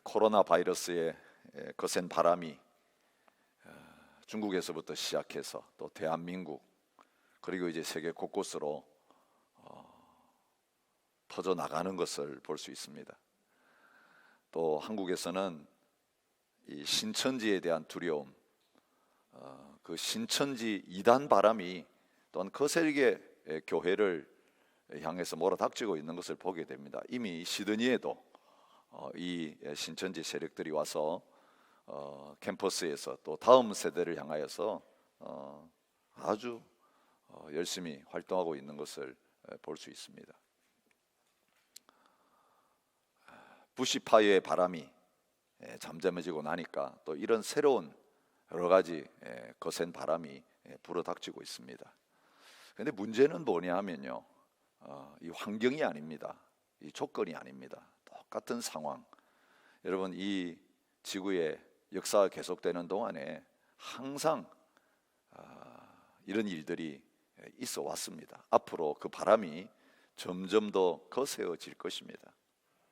코로나 바이러스의 거센 바람이 중국에서부터 시작해서 또 대한민국 그리고 이제 세계 곳곳으로 퍼져 나가는 것을 볼 수 있습니다. 또 한국에서는 이 신천지에 대한 두려움, 그 신천지 이단 바람이 또한 거세게 교회를 향해서 몰아닥치고 있는 것을 보게 됩니다. 이미 시드니에도 이 신천지 세력들이 와서 캠퍼스에서 또 다음 세대를 향하여서 아주 열심히 활동하고 있는 것을 볼 수 있습니다. 부시파의 바람이 잠잠해지고 나니까 또 이런 새로운 여러 가지 거센 바람이 불어닥치고 있습니다. 그런데 문제는 뭐냐 하면요, 이 환경이 아닙니다. 이 조건이 아닙니다. 똑같은 상황. 여러분, 이 지구의 역사가 계속되는 동안에 항상 이런 일들이 있어 왔습니다. 앞으로 그 바람이 점점 더 거세어질 것입니다.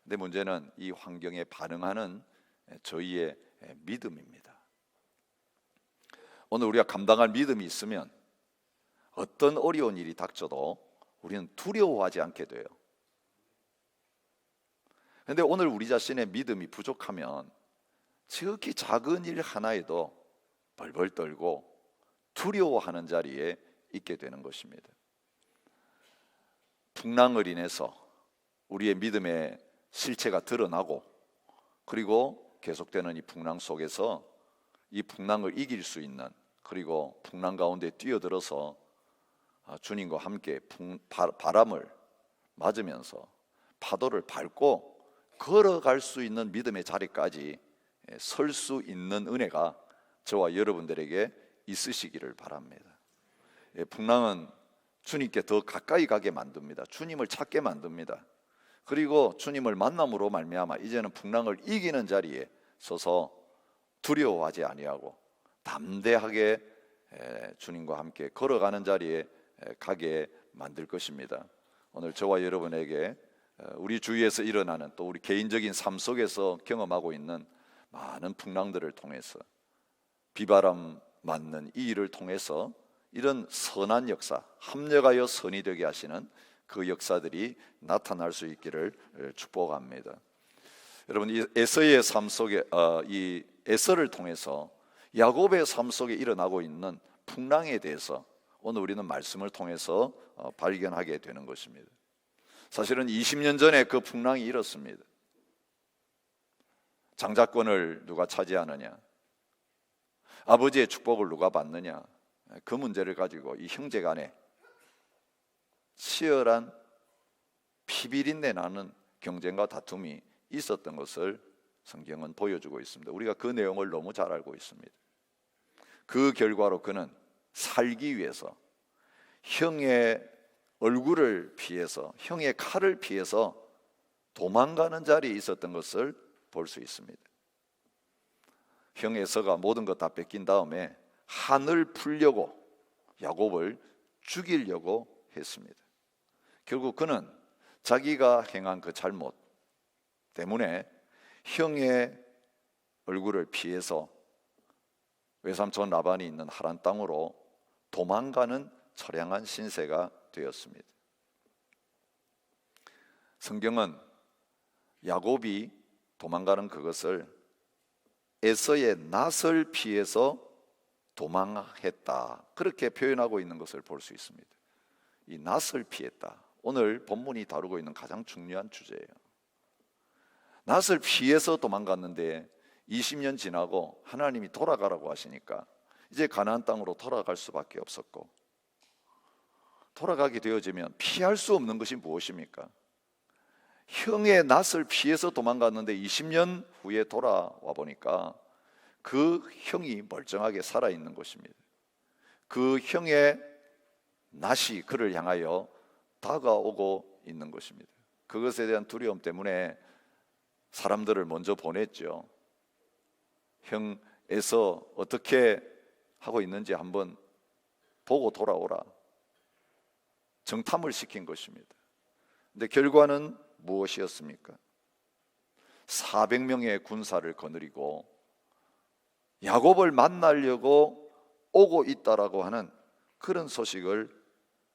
근데 문제는 이 환경에 반응하는 저희의 믿음입니다. 오늘 우리가 감당할 믿음이 있으면 어떤 어려운 일이 닥쳐도 우리는 두려워하지 않게 돼요. 그런데 오늘 우리 자신의 믿음이 부족하면 지극히 작은 일 하나에도 벌벌 떨고 두려워하는 자리에 있게 되는 것입니다. 풍랑을 인해서 우리의 믿음의 실체가 드러나고, 그리고 계속되는 이 풍랑 속에서 이 풍랑을 이길 수 있는, 그리고 풍랑 가운데 뛰어들어서 주님과 함께 바람을 맞으면서 파도를 밟고 걸어갈 수 있는 믿음의 자리까지 설 수 있는 은혜가 저와 여러분들에게 있으시기를 바랍니다. 풍랑은 주님께 더 가까이 가게 만듭니다. 주님을 찾게 만듭니다. 그리고 주님을 만남으로 말미암아 이제는 풍랑을 이기는 자리에 서서 두려워하지 아니하고 담대하게 주님과 함께 걸어가는 자리에 가게 만들 것입니다. 오늘 저와 여러분에게 우리 주위에서 일어나는, 또 우리 개인적인 삶 속에서 경험하고 있는 많은 풍랑들을 통해서, 비바람 맞는 이 일을 통해서 이런 선한 역사, 합력하여 선이 되게 하시는 그 역사들이 나타날 수 있기를 축복합니다. 여러분, 이 에서의 삶 속에 이 에서를 통해서 야곱의 삶 속에 일어나고 있는 풍랑에 대해서 오늘 우리는 말씀을 통해서 발견하게 되는 것입니다. 사실은 20년 전에 그 풍랑이 일었습니다. 장자권을 누가 차지하느냐, 아버지의 축복을 누가 받느냐, 그 문제를 가지고 이 형제 간에 치열한 피비린내 나는 경쟁과 다툼이 있었던 것을 성경은 보여주고 있습니다. 우리가 그 내용을 너무 잘 알고 있습니다. 그 결과로 그는 살기 위해서 형의 얼굴을 피해서, 형의 칼을 피해서 도망가는 자리에 있었던 것을 볼 수 있습니다. 형 에서가 모든 것 다 뺏긴 다음에 한을 풀려고 야곱을 죽이려고 했습니다. 결국 그는 자기가 행한 그 잘못 때문에 형의 얼굴을 피해서 외삼촌 라반이 있는 하란 땅으로 도망가는 처량한 신세가 되었습니다. 성경은 야곱이 도망가는 그것을 에서의 낫을 피해서 도망했다, 그렇게 표현하고 있는 것을 볼 수 있습니다. 이 낫을 피했다, 오늘 본문이 다루고 있는 가장 중요한 주제예요. 낫을 피해서 도망갔는데 20년 지나고 하나님이 돌아가라고 하시니까 이제 가나안 땅으로 돌아갈 수밖에 없었고, 돌아가게 되어지면 피할 수 없는 것이 무엇입니까? 형의 낫을 피해서 도망갔는데 20년 후에 돌아와 보니까 그 형이 멀쩡하게 살아있는 것입니다. 그 형의 낫이 그를 향하여 다가오고 있는 것입니다. 그것에 대한 두려움 때문에 사람들을 먼저 보냈죠. 형에서 어떻게 하고 있는지 한번 보고 돌아오라, 정탐을 시킨 것입니다. 근데 결과는 무엇이었습니까? 400명의 군사를 거느리고 야곱을 만나려고 오고 있다라고 하는 그런 소식을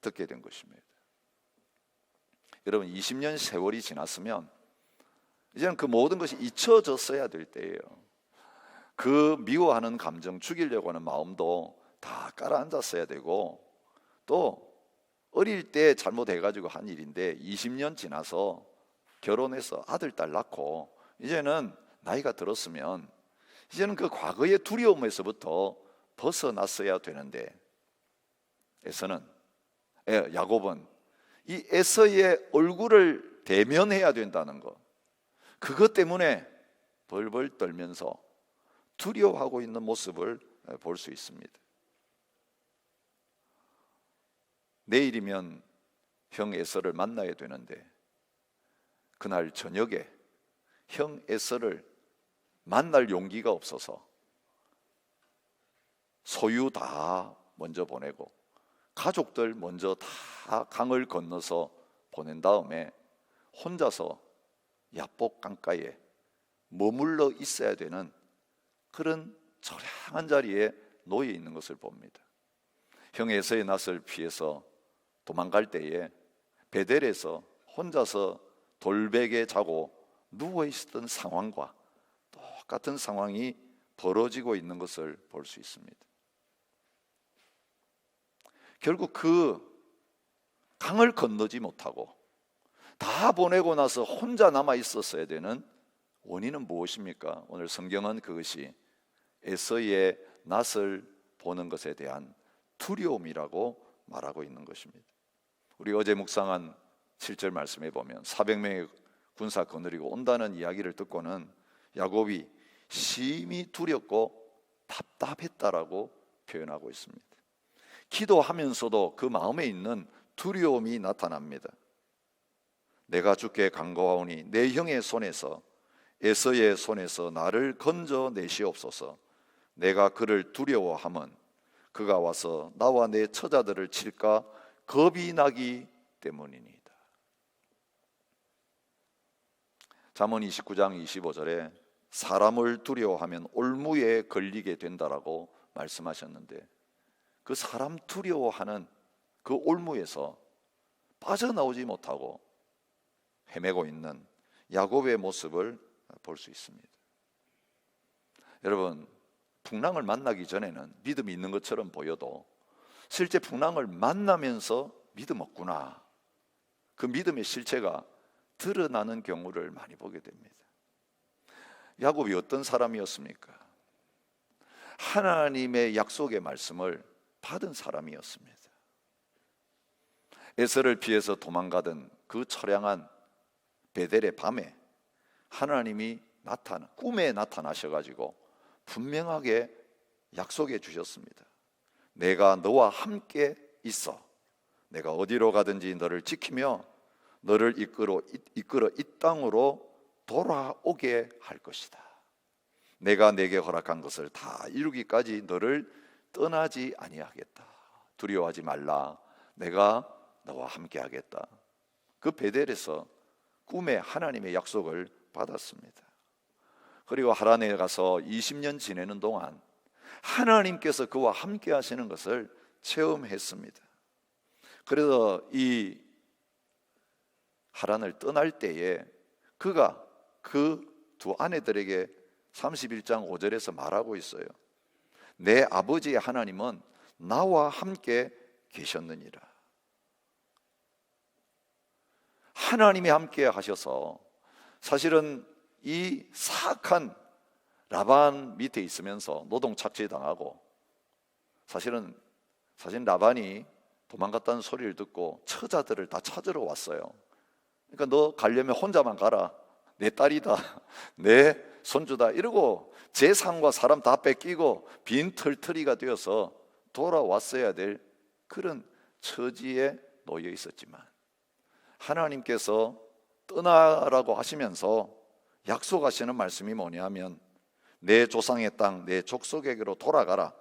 듣게 된 것입니다. 여러분, 20년 세월이 지났으면 이제는 그 모든 것이 잊혀졌어야 될 때예요. 그 미워하는 감정, 죽이려고 하는 마음도 다 깔아앉았어야 되고, 또 어릴 때 잘못해가지고 한 일인데 20년 지나서 결혼해서 아들, 딸 낳고 이제는 나이가 들었으면 이제는 그 과거의 두려움에서부터 벗어났어야 되는데, 야곱은 이 에서의 얼굴을 대면해야 된다는 것, 그것 때문에 벌벌 떨면서 두려워하고 있는 모습을 볼 수 있습니다. 내일이면 형 에서를 만나야 되는데 그날 저녁에 형 에서를 만날 용기가 없어서 소유 다 먼저 보내고 가족들 먼저 다 강을 건너서 보낸 다음에 혼자서 야복 강가에 머물러 있어야 되는 그런 처량한 자리에 놓여 있는 것을 봅니다. 형 에서의 낯을 피해서 도망갈 때에 베델에서 혼자서 돌베개 자고 누워 있었던 상황과 똑같은 상황이 벌어지고 있는 것을 볼 수 있습니다. 결국 그 강을 건너지 못하고 다 보내고 나서 혼자 남아 있었어야 되는 원인은 무엇입니까? 오늘 성경은 그것이 에서의 낯을 보는 것에 대한 두려움이라고 말하고 있는 것입니다. 우리 어제 묵상한 7절 말씀에 보면 400명의 군사 거느리고 온다는 이야기를 듣고는 야곱이 심히 두렵고 답답했다라고 표현하고 있습니다. 기도하면서도 그 마음에 있는 두려움이 나타납니다. 내가 주께 간구하오니 내 형의 손에서 에서의 손에서 나를 건져내시옵소서. 내가 그를 두려워함은 그가 와서 나와 내 처자들을 칠까 겁이 나기 때문이니이다. 잠언 29장 25절에 사람을 두려워하면 올무에 걸리게 된다라고 말씀하셨는데, 그 사람 두려워하는 그 올무에서 빠져나오지 못하고 헤매고 있는 야곱의 모습을 볼 수 있습니다. 여러분, 풍랑을 만나기 전에는 믿음이 있는 것처럼 보여도 실제 풍랑을 만나면서 믿음 없구나, 그 믿음의 실체가 드러나는 경우를 많이 보게 됩니다. 야곱이 어떤 사람이었습니까? 하나님의 약속의 말씀을 받은 사람이었습니다. 에서를 피해서 도망가던 그 처량한 베델의 밤에 하나님이 꿈에 나타나셔가지고 분명하게 약속해 주셨습니다. 내가 너와 함께 있어. 내가 어디로 가든지 너를 지키며 너를 이끌어 이 땅으로 돌아오게 할 것이다. 내가 내게 허락한 것을 다 이루기까지 너를 떠나지 아니하겠다. 두려워하지 말라. 내가 너와 함께 하겠다. 그 베델에서 꿈에 하나님의 약속을 받았습니다. 그리고 하란에 가서 20년 지내는 동안 하나님께서 그와 함께 하시는 것을 체험했습니다. 그래서 이 하란을 떠날 때에 그가 그 두 아내들에게 31장 5절에서 말하고 있어요. 내 아버지의 하나님은 나와 함께 계셨느니라. 하나님이 함께 하셔서 사실은 이 사악한 라반 밑에 있으면서 노동 착취당하고, 사실 라반이 도망갔다는 소리를 듣고 처자들을 다 찾으러 왔어요. 그러니까 너 가려면 혼자만 가라, 내 딸이다, 내 손주다, 이러고 재산과 사람 다 뺏기고 빈털터리가 되어서 돌아왔어야 될 그런 처지에 놓여 있었지만, 하나님께서 떠나라고 하시면서 약속하시는 말씀이 뭐냐면, 내 조상의 땅, 내 족속에게로 돌아가라.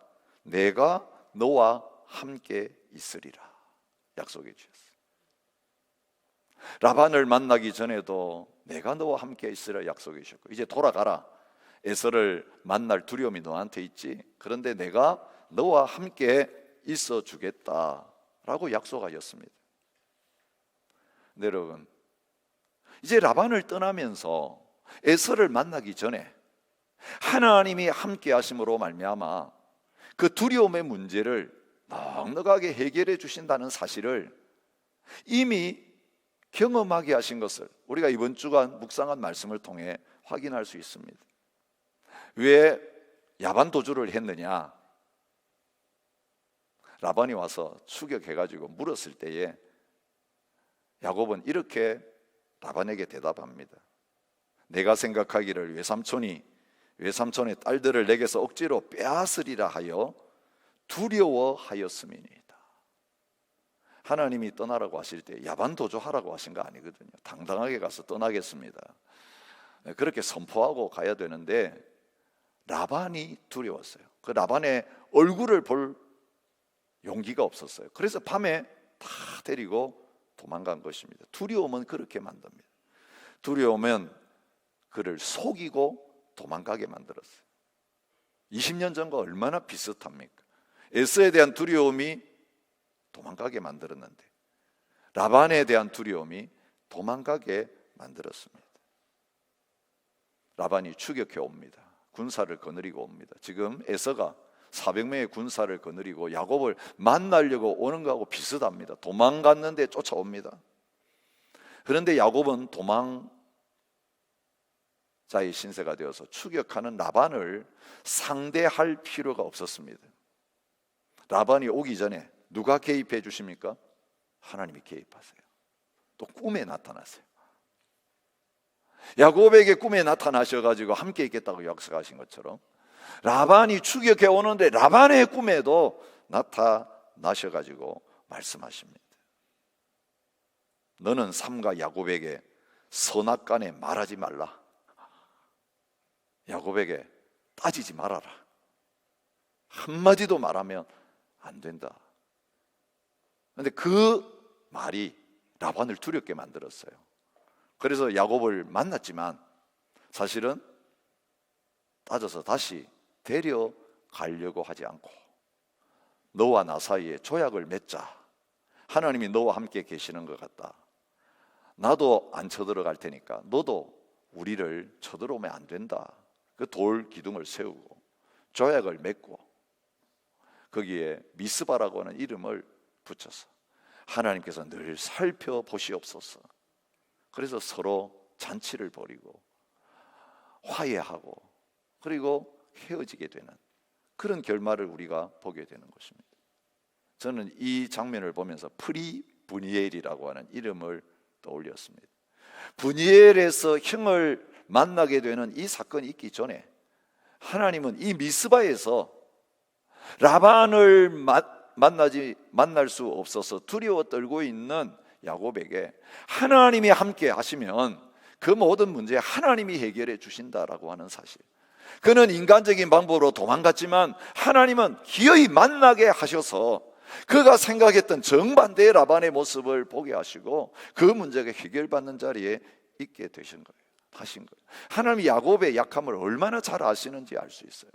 내가 너와 함께 있으리라 약속해 주셨어요. 라반을 만나기 전에도 내가 너와 함께 있으라 약속해 주셨고, 이제 돌아가라. 에서를 만날 두려움이 너한테 있지. 그런데 내가 너와 함께 있어 주겠다라고 약속하셨습니다. 네, 여러분, 이제 라반을 떠나면서 에서를 만나기 전에 하나님이 함께 하심으로 말미암아 그 두려움의 문제를 넉넉하게 해결해 주신다는 사실을 이미 경험하게 하신 것을 우리가 이번 주간 묵상한 말씀을 통해 확인할 수 있습니다. 왜 야반 도주를 했느냐? 라반이 와서 추격해가지고 물었을 때에 야곱은 이렇게 라반에게 대답합니다. 내가 생각하기를 외삼촌의 딸들을 내게서 억지로 빼앗으리라 하여 두려워하였음이니이다. 하나님이 떠나라고 하실 때 야반 도주하라고 하신 거 아니거든요. 당당하게 가서 떠나겠습니다. 그렇게 선포하고 가야 되는데 라반이 두려웠어요. 그 라반의 얼굴을 볼 용기가 없었어요. 그래서 밤에 다 데리고 도망간 것입니다. 두려움은 그렇게 만듭니다. 두려움은 그를 속이고 도망가게 만들었어요. 20년 전과 얼마나 비슷합니까? 에서에 대한 두려움이 도망가게 만들었는데 라반에 대한 두려움이 도망가게 만들었습니다. 라반이 추격해 옵니다. 군사를 거느리고 옵니다. 지금 에서가 400명의 군사를 거느리고 야곱을 만나려고 오는 거하고 비슷합니다. 도망갔는데 쫓아옵니다. 그런데 야곱은 도망자의 신세가 되어서 추격하는 라반을 상대할 필요가 없었습니다. 라반이 오기 전에 누가 개입해 주십니까? 하나님이 개입하세요. 또 꿈에 나타나세요. 야곱에게 꿈에 나타나셔가지고 함께 있겠다고 약속하신 것처럼 라반이 추격해 오는데 라반의 꿈에도 나타나셔가지고 말씀하십니다. 너는 삼가 야곱에게 선악간에 말하지 말라. 야곱에게 따지지 말아라. 한마디도 말하면 안 된다. 그런데 그 말이 라반을 두렵게 만들었어요. 그래서 야곱을 만났지만 사실은 따져서 다시 데려가려고 하지 않고 너와 나 사이에 조약을 맺자. 하나님이 너와 함께 계시는 것 같다. 나도 안 쳐들어갈 테니까 너도 우리를 쳐들어오면 안 된다. 그 돌 기둥을 세우고 조약을 맺고 거기에 미스바라고 하는 이름을 붙여서 하나님께서 늘 살펴보시옵소서. 그래서 서로 잔치를 벌이고 화해하고 그리고 헤어지게 되는 그런 결말을 우리가 보게 되는 것입니다. 저는 이 장면을 보면서 프리브니엘이라고 하는 이름을 떠올렸습니다. 브니엘에서 형을 만나게 되는 이 사건이 있기 전에 하나님은 이 미스바에서 라반을 만날 수 없어서 두려워 떨고 있는 야곱에게 하나님이 함께 하시면 그 모든 문제 하나님이 해결해 주신다라고 하는 사실. 그는 인간적인 방법으로 도망갔지만 하나님은 기어이 만나게 하셔서 그가 생각했던 정반대의 라반의 모습을 보게 하시고 그 문제가 해결받는 자리에 있게 되신 거예요. 하신 거예요. 하나님이 야곱의 약함을 얼마나 잘 아시는지 알 수 있어요.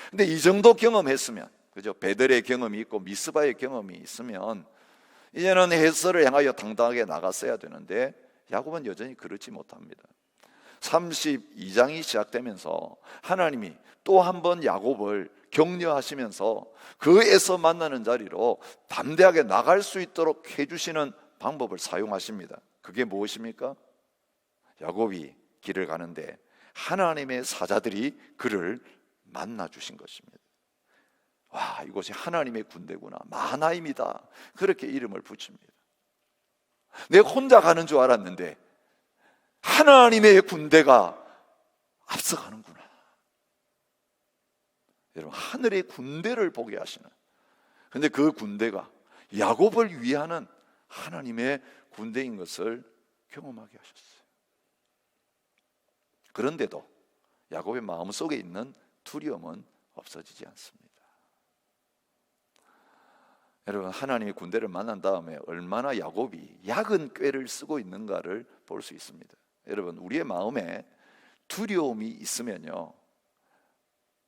근데 이 정도 경험했으면, 그죠? 베델의 경험이 있고 미스바의 경험이 있으면 이제는 에서를 향하여 당당하게 나갔어야 되는데 야곱은 여전히 그렇지 못합니다. 32장이 시작되면서 하나님이 또 한 번 야곱을 격려하시면서 그 에서 만나는 자리로 담대하게 나갈 수 있도록 해주시는 방법을 사용하십니다. 그게 무엇입니까? 야곱이 길을 가는데 하나님의 사자들이 그를 만나 주신 것입니다. 와, 이곳이 하나님의 군대구나, 마하나임이다, 그렇게 이름을 붙입니다. 내가 혼자 가는 줄 알았는데 하나님의 군대가 앞서가는구나. 여러분, 하늘의 군대를 보게 하시는, 근데 그 군대가 야곱을 위하는 하나님의 군대인 것을 경험하게 하셨어요. 그런데도 야곱의 마음속에 있는 두려움은 없어지지 않습니다. 여러분, 하나님의 군대를 만난 다음에 얼마나 야곱이 야근 꾀를 쓰고 있는가를 볼 수 있습니다. 여러분, 우리의 마음에 두려움이 있으면요,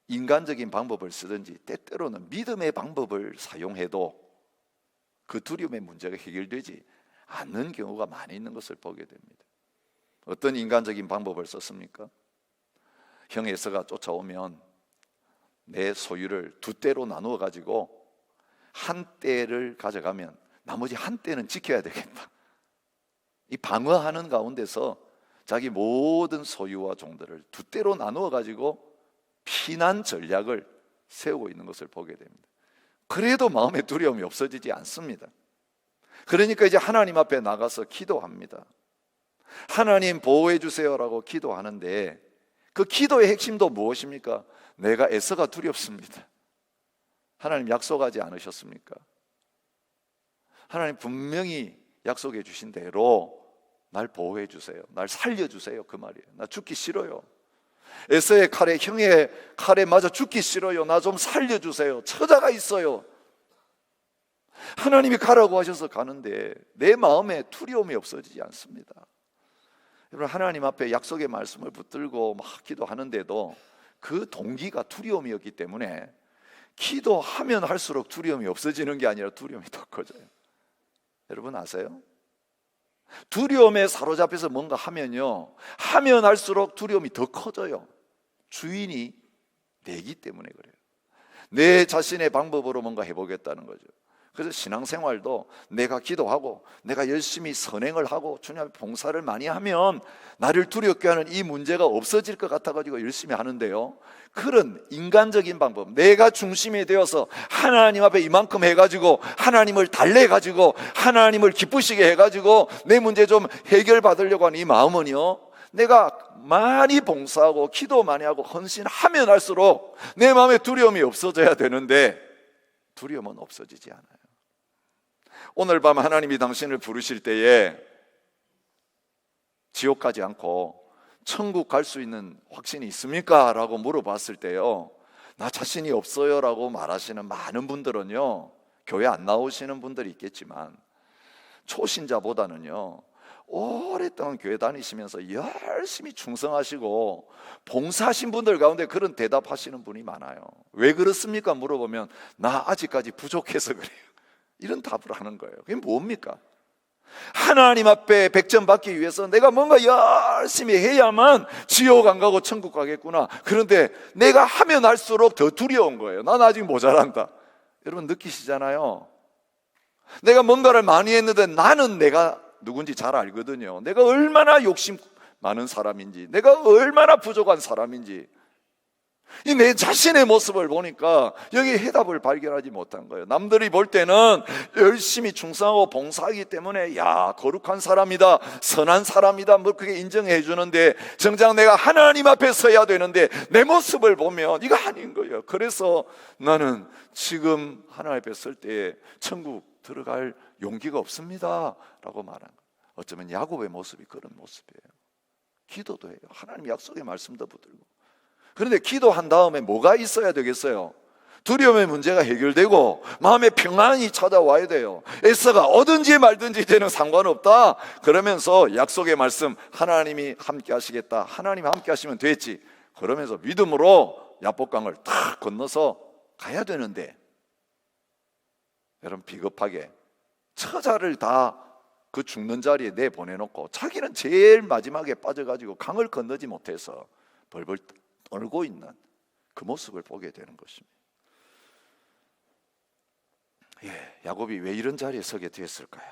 인간적인 방법을 쓰든지 때때로는 믿음의 방법을 사용해도 그 두려움의 문제가 해결되지 않는 경우가 많이 있는 것을 보게 됩니다. 어떤 인간적인 방법을 썼습니까? 형 에서가 쫓아오면 내 소유를 두 떼로 나누어 가지고 한 떼를 가져가면 나머지 한 떼는 지켜야 되겠다. 이 방어하는 가운데서 자기 모든 소유와 종들을 두 떼로 나누어 가지고 피난 전략을 세우고 있는 것을 보게 됩니다. 그래도 마음의 두려움이 없어지지 않습니다. 그러니까 이제 하나님 앞에 나가서 기도합니다. 하나님 보호해 주세요라고 기도하는데 그 기도의 핵심도 무엇입니까? 내가 에서가 두렵습니다. 하나님 약속하지 않으셨습니까? 하나님 분명히 약속해 주신 대로 날 보호해 주세요. 날 살려 주세요. 그 말이에요. 나 죽기 싫어요. 에서의 칼에, 형의 칼에 맞아 죽기 싫어요. 나 좀 살려 주세요. 처자가 있어요. 하나님이 가라고 하셔서 가는데 내 마음에 두려움이 없어지지 않습니다. 여러분, 하나님 앞에 약속의 말씀을 붙들고 막 기도하는데도 그 동기가 두려움이었기 때문에 기도하면 할수록 두려움이 없어지는 게 아니라 두려움이 더 커져요. 여러분 아세요? 두려움에 사로잡혀서 뭔가 하면요, 하면 할수록 두려움이 더 커져요. 주인이 내기 때문에 그래요. 내 자신의 방법으로 뭔가 해보겠다는 거죠. 그래서 신앙생활도 내가 기도하고 내가 열심히 선행을 하고 주님 앞에 봉사를 많이 하면 나를 두렵게 하는 이 문제가 없어질 것 같아가지고 열심히 하는데요, 그런 인간적인 방법, 내가 중심이 되어서 하나님 앞에 이만큼 해가지고 하나님을 달래가지고 하나님을 기쁘시게 해가지고 내 문제 좀 해결받으려고 하는 이 마음은요, 내가 많이 봉사하고 기도 많이 하고 헌신하면 할수록 내 마음에 두려움이 없어져야 되는데 두려움은 없어지지 않아요. 오늘 밤 하나님이 당신을 부르실 때에 지옥 가지 않고 천국 갈 수 있는 확신이 있습니까? 라고 물어봤을 때요, 나 자신이 없어요 라고 말하시는 많은 분들은요, 교회 안 나오시는 분들이 있겠지만 초신자보다는요, 오랫동안 교회 다니시면서 열심히 충성하시고 봉사하신 분들 가운데 그런 대답하시는 분이 많아요. 왜 그렇습니까? 물어보면 나 아직까지 부족해서 그래요. 이런 답을 하는 거예요. 그게 뭡니까? 하나님 앞에 백전 받기 위해서 내가 뭔가 열심히 해야만 지옥 안 가고 천국 가겠구나. 그런데 내가 하면 할수록 더 두려운 거예요. 난 아직 모자란다. 여러분 느끼시잖아요. 내가 뭔가를 많이 했는데 나는 내가 누군지 잘 알거든요. 내가 얼마나 욕심 많은 사람인지, 내가 얼마나 부족한 사람인지, 이 내 자신의 모습을 보니까 여기 해답을 발견하지 못한 거예요. 남들이 볼 때는 열심히 충성하고 봉사하기 때문에 야, 거룩한 사람이다, 선한 사람이다, 뭐 그게 인정해 주는데 정작 내가 하나님 앞에 서야 되는데 내 모습을 보면 이거 아닌 거예요. 그래서 나는 지금 하나님 앞에 설 때 천국 들어갈 용기가 없습니다 라고 말한 거예요. 어쩌면 야곱의 모습이 그런 모습이에요. 기도도 해요. 하나님 약속의 말씀도 붙들고. 그런데 기도한 다음에 뭐가 있어야 되겠어요? 두려움의 문제가 해결되고 마음의 평안이 찾아와야 돼요. 에서가 오든지 말든지 이제는 상관없다 그러면서 약속의 말씀, 하나님이 함께 하시겠다, 하나님이 함께 하시면 됐지, 그러면서 믿음으로 야복강을 탁 건너서 가야 되는데, 여러분 비겁하게 처자를 다 그 죽는 자리에 내보내놓고 자기는 제일 마지막에 빠져가지고 강을 건너지 못해서 벌벌 떨고 있는 그 모습을 보게 되는 것입니다. 야곱이 왜 이런 자리에 서게 됐을까요?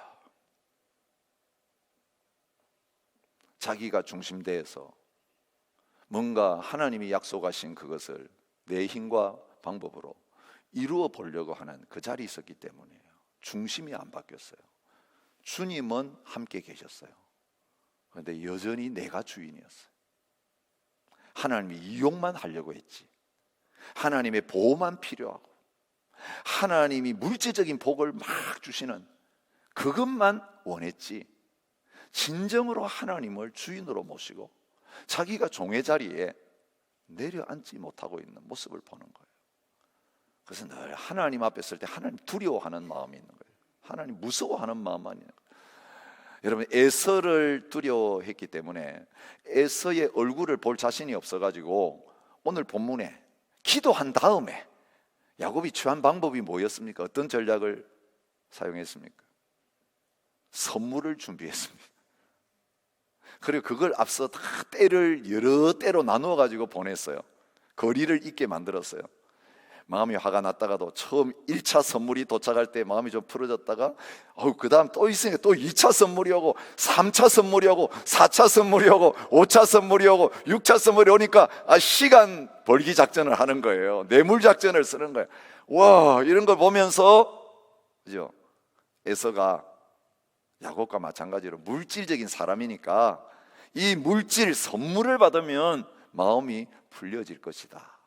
자기가 중심되어서 뭔가 하나님이 약속하신 그것을 내 힘과 방법으로 이루어 보려고 하는 그 자리에 있었기 때문이에요. 중심이 안 바뀌었어요. 주님은 함께 계셨어요. 그런데 여전히 내가 주인이었어요. 하나님이 이용만 하려고 했지, 하나님의 보호만 필요하고 하나님이 물질적인 복을 막 주시는 그것만 원했지, 진정으로 하나님을 주인으로 모시고 자기가 종의 자리에 내려앉지 못하고 있는 모습을 보는 거예요. 그래서 늘 하나님 앞에 설 때 하나님 두려워하는 마음이 있는 거예요. 하나님 무서워하는 마음만 있는 거예요. 여러분, 에서를 두려워했기 때문에 에서의 얼굴을 볼 자신이 없어가지고 오늘 본문에 기도한 다음에 야곱이 취한 방법이 뭐였습니까? 어떤 전략을 사용했습니까? 선물을 준비했습니다. 그리고 그걸 앞서 다 때를 여러 때로 나누어 가지고 보냈어요. 거리를 잊게 만들었어요. 마음이 화가 났다가도 처음 1차 선물이 도착할 때 마음이 좀 풀어졌다가 그 다음 또 있으니까 또 2차 선물이 오고 3차 선물이 오고 4차 선물이 오고 5차 선물이 오고 6차 선물이 오니까 시간 벌기 작전을 하는 거예요. 뇌물 작전을 쓰는 거예요. 와, 이런 걸 보면서 그죠? 에서가 야곱과 마찬가지로 물질적인 사람이니까 이 물질 선물을 받으면 마음이 풀려질 것이다.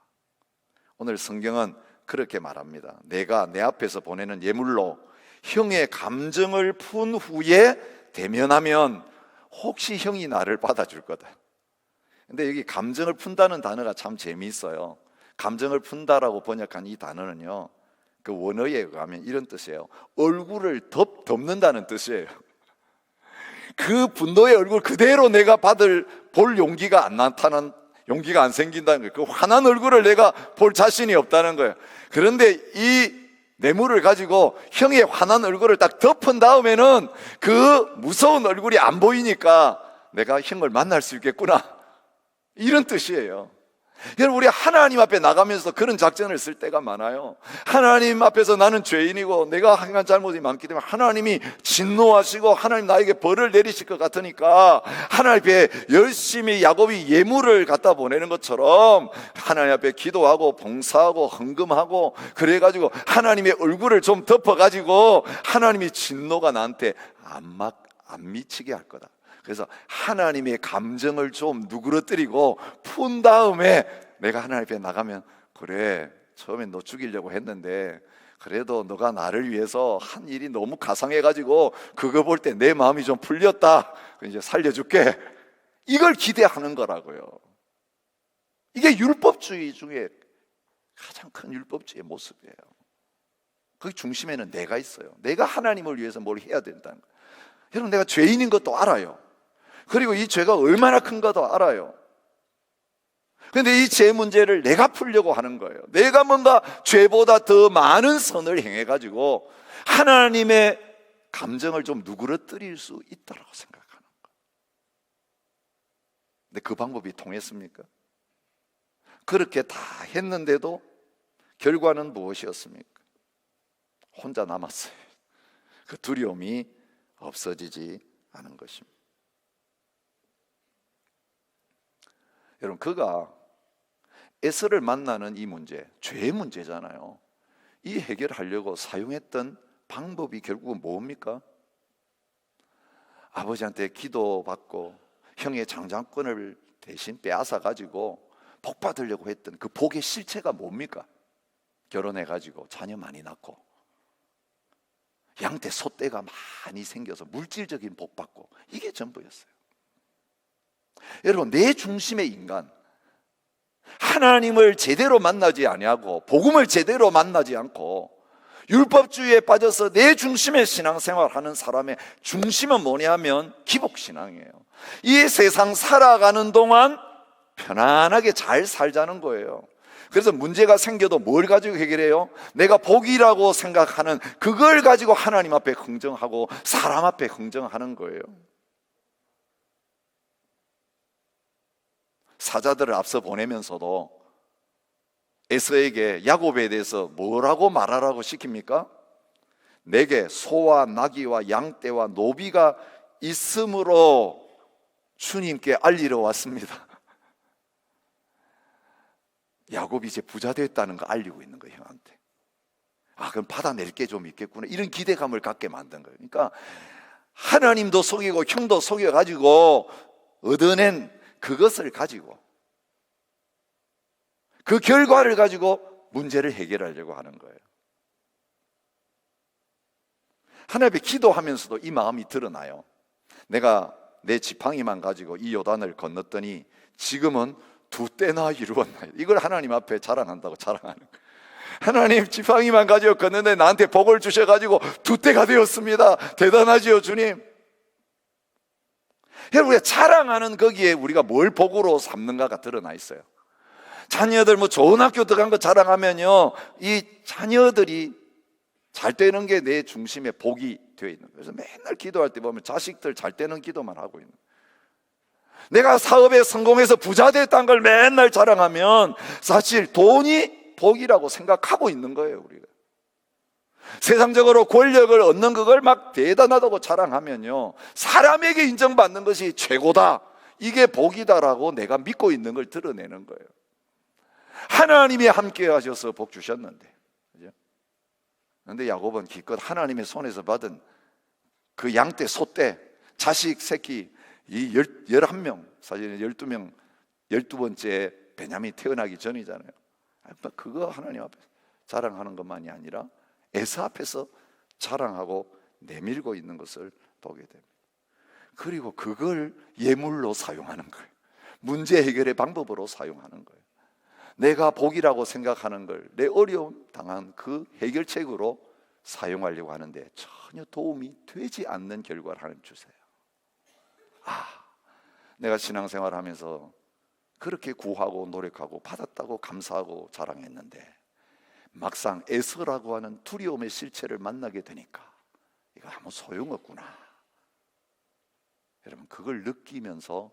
오늘 성경은 그렇게 말합니다. 내가 내 앞에서 보내는 예물로 형의 감정을 푼 후에 대면하면 혹시 형이 나를 받아줄 거다. 근데 여기 감정을 푼다는 단어가 참 재미있어요. 감정을 푼다라고 번역한 이 단어는요, 그 원어에 의하면 이런 뜻이에요. 얼굴을 덮는다는 뜻이에요. 그 분노의 얼굴 그대로 내가 볼 용기가 용기가 안 생긴다는 거예요. 그 환한 얼굴을 내가 볼 자신이 없다는 거예요. 그런데 이 뇌물을 가지고 형의 환한 얼굴을 딱 덮은 다음에는 그 무서운 얼굴이 안 보이니까 내가 형을 만날 수 있겠구나, 이런 뜻이에요. 여러분, 우리 하나님 앞에 나가면서 그런 작전을 쓸 때가 많아요. 하나님 앞에서 나는 죄인이고 내가 행한 잘못이 많기 때문에 하나님이 진노하시고 하나님 나에게 벌을 내리실 것 같으니까 하나님 앞에 열심히 야곱이 예물을 갖다 보내는 것처럼 하나님 앞에 기도하고 봉사하고 헌금하고 그래가지고 하나님의 얼굴을 좀 덮어가지고 하나님이 진노가 나한테 안 미치게 할 거다. 그래서 하나님의 감정을 좀 누그러뜨리고 푼 다음에 내가 하나님 앞에 나가면, 그래, 처음엔 너 죽이려고 했는데 그래도 너가 나를 위해서 한 일이 너무 가상해가지고 그거 볼 때 내 마음이 좀 풀렸다, 이제 살려줄게, 이걸 기대하는 거라고요. 이게 율법주의 중에 가장 큰 율법주의의 모습이에요. 그 중심에는 내가 있어요. 내가 하나님을 위해서 뭘 해야 된다는 거예요. 여러분, 내가 죄인인 것도 알아요. 그리고 이 죄가 얼마나 큰가도 알아요. 그런데 이 죄 문제를 내가 풀려고 하는 거예요. 내가 뭔가 죄보다 더 많은 선을 행해가지고 하나님의 감정을 좀 누그러뜨릴 수 있다고 생각하는 거예요. 근데 그 방법이 통했습니까? 그렇게 다 했는데도 결과는 무엇이었습니까? 혼자 남았어요. 그 두려움이 없어지지 않은 것입니다. 여러분, 그가 에서를 만나는 이 문제, 죄의 문제잖아요. 이 해결하려고 사용했던 방법이 결국은 뭡니까? 아버지한테 기도받고 형의 장자권을 대신 빼앗아 가지고 복 받으려고 했던 그 복의 실체가 뭡니까? 결혼해가지고 자녀 많이 낳고 양떼 소떼가 많이 생겨서 물질적인 복 받고, 이게 전부였어요. 여러분, 내 중심의 인간, 하나님을 제대로 만나지 아니하고 복음을 제대로 만나지 않고 율법주의에 빠져서 내 중심의 신앙생활하는 사람의 중심은 뭐냐면 기복신앙이에요. 이 세상 살아가는 동안 편안하게 잘 살자는 거예요. 그래서 문제가 생겨도 뭘 가지고 해결해요? 내가 복이라고 생각하는 그걸 가지고 하나님 앞에 긍정하고 사람 앞에 긍정하는 거예요. 사자들을 앞서 보내면서도 에서에게 야곱에 대해서 뭐라고 말하라고 시킵니까? 내게 소와 나귀와 양떼와 노비가 있으므로 주님께 알리러 왔습니다. 야곱이 이제 부자 됐다는 거 알리고 있는 거예요, 형한테. 그럼 받아낼 게 좀 있겠구나, 이런 기대감을 갖게 만든 거예요. 그러니까 하나님도 속이고 형도 속여가지고 얻어낸 그것을 가지고, 그 결과를 가지고 문제를 해결하려고 하는 거예요. 하나님 앞에 기도하면서도 이 마음이 드러나요. 내가 내 지팡이만 가지고 이 요단을 건넜더니 지금은 2때나 이루었나요? 이걸 하나님 앞에 자랑한다고 자랑하는 거예요. 하나님, 지팡이만 가지고 걷는데 나한테 복을 주셔가지고 2때가 되었습니다. 대단하지요, 주님. 여러분, 우리가 자랑하는 거기에 우리가 뭘 복으로 삼는가가 드러나 있어요. 자녀들 뭐 좋은 학교 들어간 거 자랑하면요, 이 자녀들이 잘 되는 게 내 중심에 복이 되어 있는 거예요. 그래서 맨날 기도할 때 보면 자식들 잘 되는 기도만 하고 있는 거예요. 내가 사업에 성공해서 부자 됐다는 걸 맨날 자랑하면 사실 돈이 복이라고 생각하고 있는 거예요. 우리가 세상적으로 권력을 얻는 그걸 막 대단하다고 자랑하면요, 사람에게 인정받는 것이 최고다, 이게 복이다라고 내가 믿고 있는 걸 드러내는 거예요. 하나님이 함께 하셔서 복 주셨는데, 그런데 야곱은 기껏 하나님의 손에서 받은 그 양떼, 소떼, 자식 새끼 이 11명, 사실은 12명, 12번째 베냐민이 태어나기 전이잖아요. 그거 하나님 앞에서 자랑하는 것만이 아니라 에서 앞에서 자랑하고 내밀고 있는 것을 보게 됩니다. 그리고 그걸 예물로 사용하는 거예요. 문제 해결의 방법으로 사용하는 거예요. 내가 복이라고 생각하는 걸 내 어려움 당한 그 해결책으로 사용하려고 하는데 전혀 도움이 되지 않는 결과를 하나님 주세요. 내가 신앙생활 하면서 그렇게 구하고 노력하고 받았다고 감사하고 자랑했는데 막상 에서라고 하는 두려움의 실체를 만나게 되니까 이거 아무 소용없구나. 여러분, 그걸 느끼면서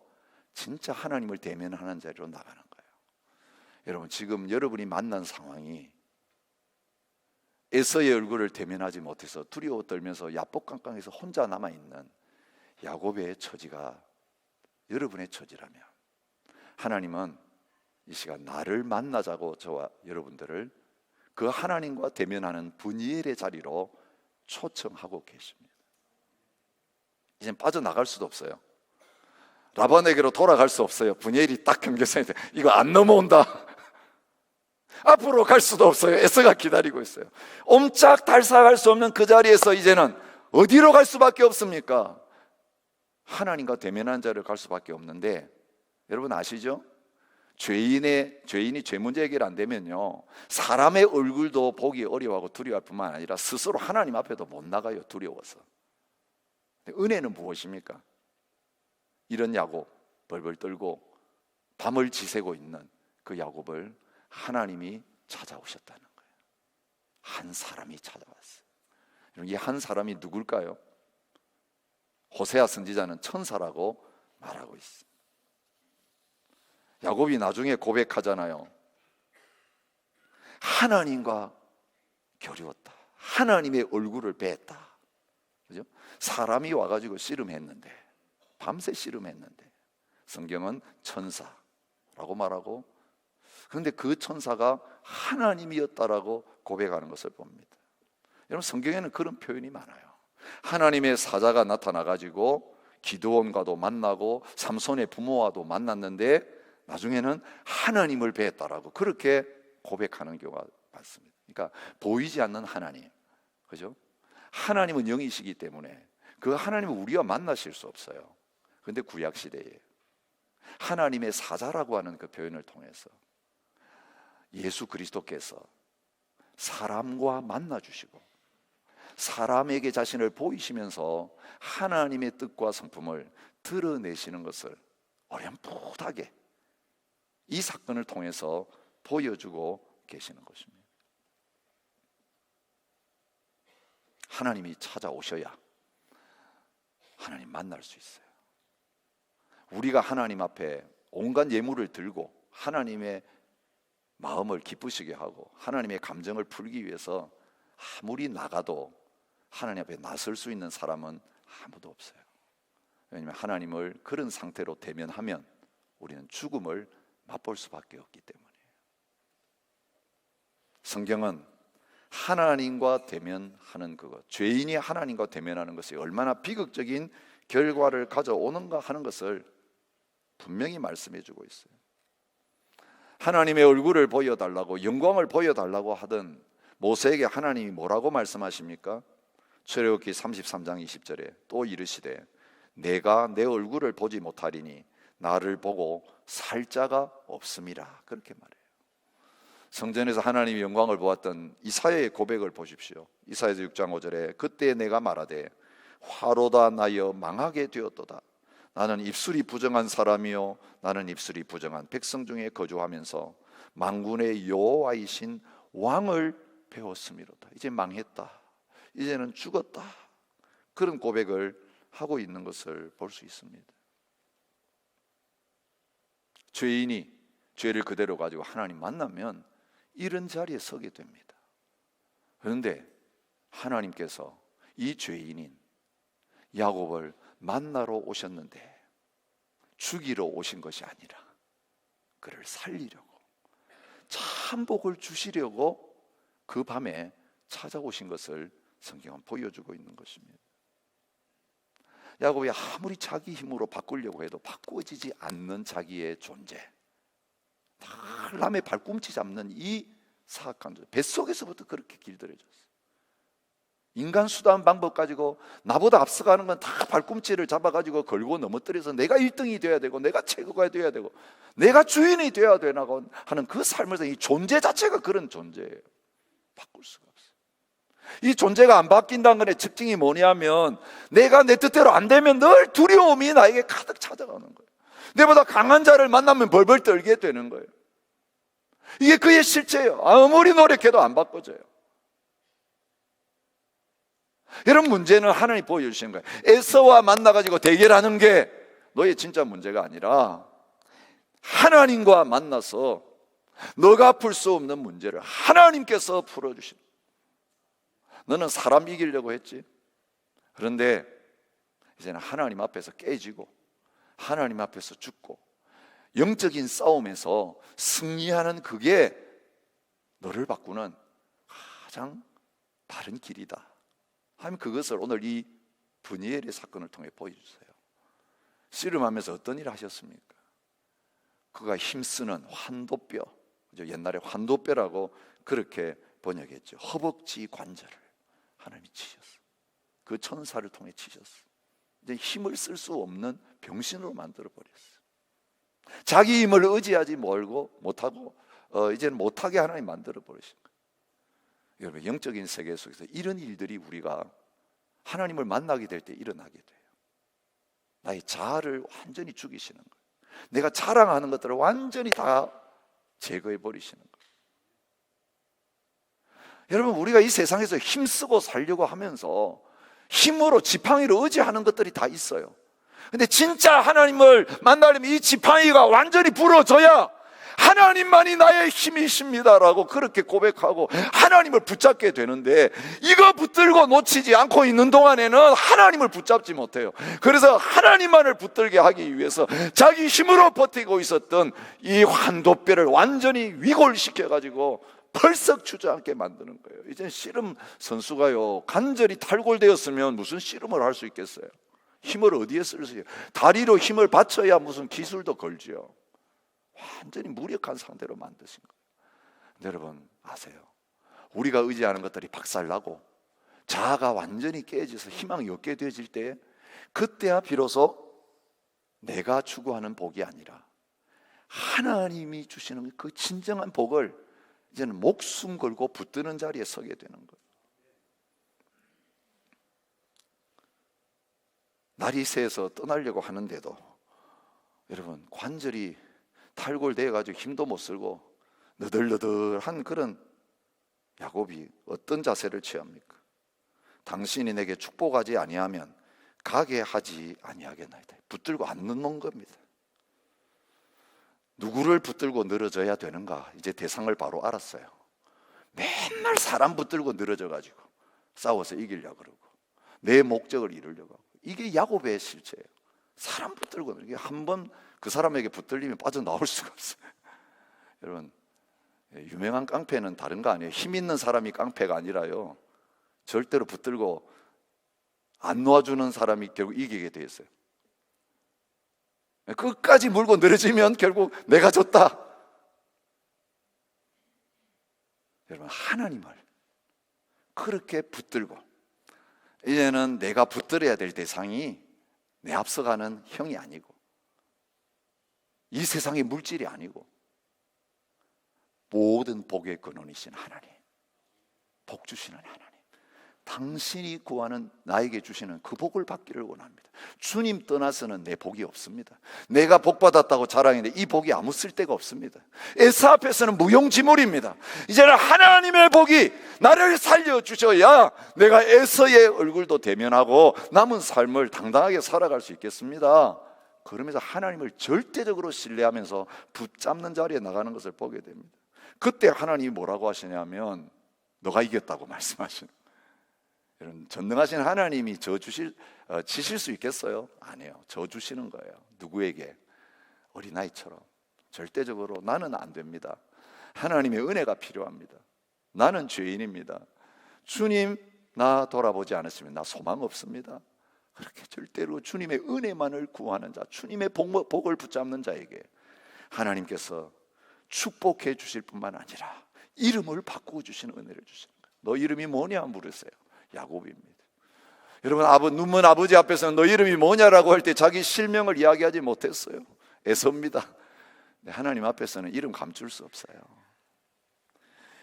진짜 하나님을 대면하는 자리로 나가는 거예요. 여러분, 지금 여러분이 만난 상황이 에서의 얼굴을 대면하지 못해서 두려워 떨면서 야복강강에서 혼자 남아있는 야곱의 처지가 여러분의 처지라면 하나님은 이 시간 나를 만나자고 저와 여러분들을 그 하나님과 대면하는 분이엘의 자리로 초청하고 계십니다. 이젠 빠져나갈 수도 없어요. 라반에게로 돌아갈 수 없어요. 분이엘이 딱 경계선에 이거 안 넘어온다. 앞으로 갈 수도 없어요. 에서가 기다리고 있어요. 옴짝달싹할 수 없는 그 자리에서 이제는 어디로 갈 수밖에 없습니까? 하나님과 대면한 자리를 갈 수밖에 없는데, 여러분 아시죠? 죄인이 죄 문제 해결 안 되면요, 사람의 얼굴도 보기 어려워하고 두려워할 뿐만 아니라 스스로 하나님 앞에도 못 나가요. 두려워서. 은혜는 무엇입니까? 이런 야곱, 벌벌 떨고 밤을 지새고 있는 그 야곱을 하나님이 찾아오셨다는 거예요. 한 사람이 찾아왔어요. 이 한 사람이 누굴까요? 호세아 선지자는 천사라고 말하고 있습니다. 야곱이 나중에 고백하잖아요. 하나님과 겨루었다. 하나님의 얼굴을 뵀다. 그죠? 사람이 와가지고 씨름했는데, 밤새 씨름했는데 성경은 천사라고 말하고, 그런데 그 천사가 하나님이었다라고 고백하는 것을 봅니다. 여러분, 성경에는 그런 표현이 많아요. 하나님의 사자가 나타나가지고 기드온과도 만나고 삼손의 부모와도 만났는데 나중에는 하나님을 뵀다라고 그렇게 고백하는 경우가 많습니다. 그러니까 보이지 않는 하나님, 그죠? 하나님은 영이시기 때문에 그 하나님은 우리와 만나실 수 없어요. 그런데 구약 시대에 하나님의 사자라고 하는 그 표현을 통해서 예수 그리스도께서 사람과 만나 주시고 사람에게 자신을 보이시면서 하나님의 뜻과 성품을 드러내시는 것을 어렴풋하게 이 사건을 통해서 보여주고 계시는 것입니다. 하나님이 찾아오셔야 하나님 만날 수 있어요. 우리가 하나님 앞에 온갖 예물을 들고 하나님의 마음을 기쁘시게 하고 하나님의 감정을 풀기 위해서 아무리 나가도 하나님 앞에 나설 수 있는 사람은 아무도 없어요. 왜냐하면 하나님을 그런 상태로 대면하면 우리는 죽음을 맛볼 수밖에 없기 때문이에요. 성경은 하나님과 대면하는 그것, 죄인이 하나님과 대면하는 것이 얼마나 비극적인 결과를 가져오는가 하는 것을 분명히 말씀해 주고 있어요. 하나님의 얼굴을 보여달라고, 영광을 보여달라고 하던 모세에게 하나님이 뭐라고 말씀하십니까? 출애굽기 33장 20절에 또 이르시되 내가 내 얼굴을 보지 못하리니 나를 보고 살 자가 없음이라, 그렇게 말해요. 성전에서 하나님의 영광을 보았던 이사야의 고백을 보십시오. 이사야서 6장 5절에 그때 내가 말하되 화로다 나여 망하게 되었도다. 나는 입술이 부정한 사람이요 나는 입술이 부정한 백성 중에 거주하면서 만군의 여호와이신 왕을 배웠음이로다. 이제 망했다, 이제는 죽었다, 그런 고백을 하고 있는 것을 볼 수 있습니다. 죄인이 죄를 그대로 가지고 하나님 만나면 이런 자리에 서게 됩니다. 그런데 하나님께서 이 죄인인 야곱을 만나러 오셨는데 죽이러 오신 것이 아니라 그를 살리려고, 참 복을 주시려고 그 밤에 찾아오신 것을 성경은 보여주고 있는 것입니다. 야곱이 아무리 자기 힘으로 바꾸려고 해도 바꾸어지지 않는 자기의 존재, 남의 발꿈치 잡는 이 사악한 존재, 뱃속에서부터 그렇게 길들여졌어요. 인간 수단 방법 가지고 나보다 앞서가는 건 다 발꿈치를 잡아가지고 걸고 넘어뜨려서 내가 1등이 돼야 되고 내가 최고가 돼야 되고 내가 주인이 돼야 되나고 하는 그 삶에서 이 존재 자체가 그런 존재예요. 바꿀 수가 없어요. 이 존재가 안 바뀐다는 것의 특징이 뭐냐면 내가 내 뜻대로 안 되면 늘 두려움이 나에게 가득 찾아가는 거예요. 내보다 강한 자를 만나면 벌벌 떨게 되는 거예요. 이게 그의 실체예요. 아무리 노력해도 안 바꿔져요. 여러분, 문제는 하나님이 보여주시는 거예요. 에서와 만나가지고 대결하는 게 너의 진짜 문제가 아니라 하나님과 만나서 너가 풀 수 없는 문제를 하나님께서 풀어주신. 너는 사람 이기려고 했지. 그런데 이제는 하나님 앞에서 깨지고 하나님 앞에서 죽고 영적인 싸움에서 승리하는 그게 너를 바꾸는 가장 바른 길이다 하면 그것을 오늘 이 브니엘의 사건을 통해 보여주세요. 씨름하면서 어떤 일을 하셨습니까? 그가 힘쓰는 환도뼈, 옛날에 환도뼈라고 그렇게 번역했죠. 허벅지 관절을 하나님이 치셨어요. 그 천사를 통해 치셨어요. 이제 힘을 쓸 수 없는 병신으로 만들어 버렸어요. 자기 힘을 의지하지 못하고 이제는 못하게 하나님 만들어 버리신 거예요. 여러분, 영적인 세계 속에서 이런 일들이 우리가 하나님을 만나게 될 때 일어나게 돼요. 나의 자아를 완전히 죽이시는 거예요. 내가 자랑하는 것들을 완전히 다 제거해 버리시는 거예요. 여러분, 우리가 이 세상에서 힘쓰고 살려고 하면서 힘으로 지팡이로 의지하는 것들이 다 있어요. 근데 진짜 하나님을 만나려면 이 지팡이가 완전히 부러져야 하나님만이 나의 힘이십니다라고 그렇게 고백하고 하나님을 붙잡게 되는데, 이거 붙들고 놓치지 않고 있는 동안에는 하나님을 붙잡지 못해요. 그래서 하나님만을 붙들게 하기 위해서 자기 힘으로 버티고 있었던 이 환도뼈를 완전히 위골시켜가지고 펄썩 주저앉게 만드는 거예요. 이제 씨름 선수가요, 간절히 탈골되었으면 무슨 씨름을 할 수 있겠어요? 힘을 어디에 쓸 수 있어요? 다리로 힘을 받쳐야 무슨 기술도 걸지요. 완전히 무력한 상태로 만드신 거예요. 여러분 아세요? 우리가 의지하는 것들이 박살나고 자아가 완전히 깨져서 희망이 없게 되어질 때, 그때야 비로소 내가 추구하는 복이 아니라 하나님이 주시는 그 진정한 복을 이제는 목숨 걸고 붙드는 자리에 서게 되는 거예요. 날이 새서 떠나려고 하는데도 여러분, 관절이 탈골되어가지고 힘도 못 쓰고 너덜너덜한 그런 야곱이 어떤 자세를 취합니까? 당신이 내게 축복하지 아니하면 가게 하지 아니하겠나이다. 붙들고 안 넣는 겁니다. 누구를 붙들고 늘어져야 되는가? 이제 대상을 바로 알았어요. 맨날 사람 붙들고 늘어져가지고 싸워서 이기려고 그러고 내 목적을 이루려고 하고, 이게 야곱의 실체예요. 사람 붙들고, 이게 한번 그 사람에게 붙들리면 빠져나올 수가 없어요. 여러분, 유명한 깡패는 다른 거 아니에요. 힘 있는 사람이 깡패가 아니라요, 절대로 붙들고 안 놓아주는 사람이 결국 이기게 돼 있어요. 끝까지 물고 늘어지면 결국 내가 졌다. 여러분, 하나님을 그렇게 붙들고, 이제는 내가 붙들어야 될 대상이 내 앞서가는 형이 아니고 이 세상의 물질이 아니고 모든 복의 근원이신 하나님, 복 주시는 하나님, 당신이 구하는 나에게 주시는 그 복을 받기를 원합니다. 주님 떠나서는 내 복이 없습니다. 내가 복 받았다고 자랑했는데 이 복이 아무 쓸데가 없습니다. 에서 앞에서는 무용지물입니다. 이제는 하나님의 복이 나를 살려주셔야 내가 에서의 얼굴도 대면하고 남은 삶을 당당하게 살아갈 수 있겠습니다. 그러면서 하나님을 절대적으로 신뢰하면서 붙잡는 자리에 나가는 것을 보게 됩니다. 그때 하나님이 뭐라고 하시냐면 너가 이겼다고 말씀하시는 거예요. 여러분, 전능하신 하나님이 지실 수 있겠어요? 아니에요. 주시는 거예요. 누구에게? 어린아이처럼. 절대적으로 나는 안 됩니다. 하나님의 은혜가 필요합니다. 나는 죄인입니다. 주님, 나 돌아보지 않으시면 나 소망 없습니다. 그렇게 절대로 주님의 은혜만을 구하는 자, 주님의 복을 붙잡는 자에게 하나님께서 축복해 주실 뿐만 아니라 이름을 바꾸어 주시는 은혜를 주시는 거예요. 너 이름이 뭐냐 물으세요. 야곱입니다. 여러분, 눈먼 아버지 앞에서는 너 이름이 뭐냐라고 할 때 자기 실명을 이야기하지 못했어요. 에서입니다. 하나님 앞에서는 이름 감출 수 없어요.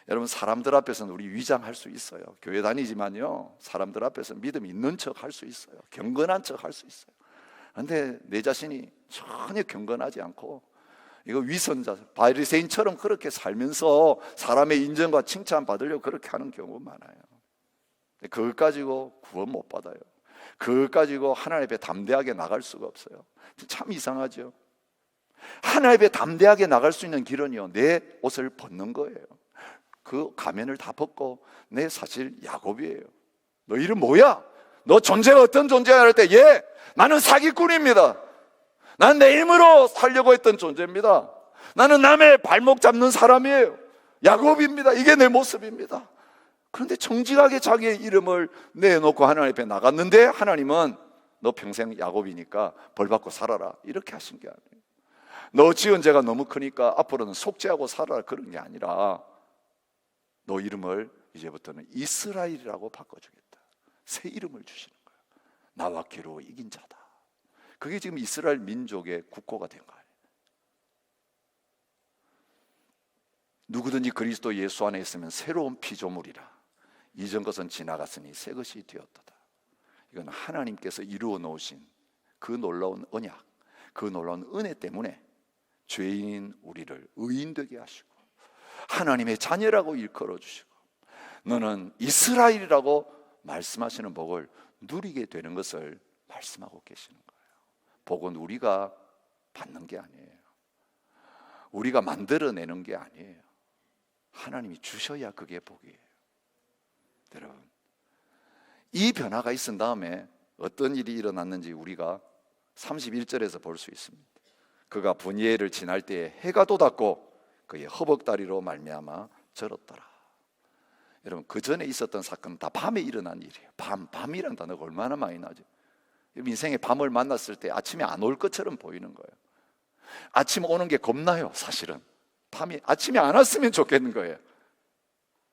여러분, 사람들 앞에서는 우리 위장할 수 있어요. 교회 다니지만요, 사람들 앞에서 믿음 있는 척 할 수 있어요. 경건한 척 할 수 있어요. 그런데 내 자신이 전혀 경건하지 않고 이거 위선자, 바리새인처럼 그렇게 살면서 사람의 인정과 칭찬 받으려고 그렇게 하는 경우가 많아요. 그것 가지고 구원 못 받아요. 그것 가지고 하나님 앞에 담대하게 나갈 수가 없어요. 참 이상하죠. 하나님 앞에 담대하게 나갈 수 있는 길은요, 내 옷을 벗는 거예요. 그 가면을 다 벗고 내 사실 야곱이에요. 너 이름 뭐야? 너 존재가 어떤 존재야? 할 때 나는 사기꾼입니다. 나는 내 힘으로 살려고 했던 존재입니다. 나는 남의 발목 잡는 사람이에요. 야곱입니다. 이게 내 모습입니다. 그런데 정직하게 자기의 이름을 내놓고 하나님 앞에 나갔는데 하나님은 너 평생 야곱이니까 벌받고 살아라 이렇게 하신 게 아니에요. 너 지은 죄가 너무 크니까 앞으로는 속죄하고 살아라 그런 게 아니라 너 이름을 이제부터는 이스라엘이라고 바꿔주겠다. 새 이름을 주시는 거예요. 나와 기로 이긴 자다. 그게 지금 이스라엘 민족의 국호가 된 거예요. 누구든지 그리스도 예수 안에 있으면 새로운 피조물이라. 이전 것은 지나갔으니 새 것이 되었도다. 이건 하나님께서 이루어 놓으신 그 놀라운 언약, 그 놀라운 은혜 때문에 죄인인 우리를 의인 되게 하시고 하나님의 자녀라고 일컬어 주시고 너는 이스라엘이라고 말씀하시는 복을 누리게 되는 것을 말씀하고 계시는 거예요. 복은 우리가 받는 게 아니에요. 우리가 만들어내는 게 아니에요. 하나님이 주셔야 그게 복이에요. 여러분, 이 변화가 있은 다음에 어떤 일이 일어났는지 우리가 31절에서 볼 수 있습니다. 그가 분이엘을 지날 때에 해가 돋았고 그의 허벅다리로 말미암아 절었더라. 여러분, 그 전에 있었던 사건은 다 밤에 일어난 일이에요. 밤이란 단어가 얼마나 많이 나죠. 인생의 밤을 만났을 때 아침에 안 올 것처럼 보이는 거예요. 아침 오는 게 겁나요. 사실은 아침에 안 왔으면 좋겠는 거예요.